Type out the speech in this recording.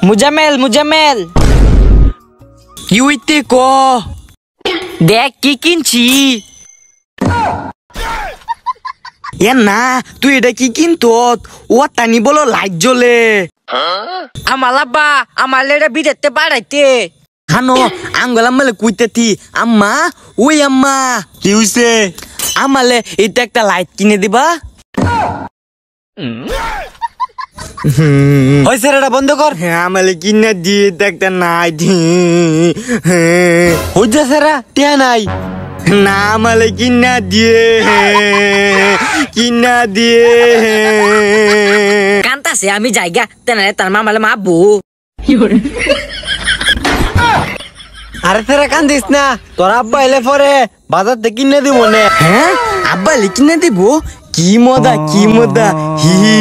মুজামেল মুজামেল কি হইতে ক দেখ কি কিনছি। এ না তুই এটা কি কিনত ও টানি বলো লাইট জ্বলে আমার আব্বা আমার লেটা বিদেতে বাড়াইতে হানো আঙ্গলাম মেলে কুইতেতি আম্মা ওই আম্মা কি হইছে আমালে এটা একটা লাইট কিনে দিবা হইছে এটা বন্ধ কর। হ্যাঁ আমালে কিনে দিয়ে একটা নাই হইছে সেরা টিয়া নাই না আমালে কিনা দিয়ে কান্তাছে আমি জায়গা তেনারে তার মামালে মাবু। আরে সেরা কান্দিস না, তোর আব্বা এলে পরে বাজার থেকে কিনে দিব নে। হ্যাঁ আব্বা কিনে দিব কি মজা হি হি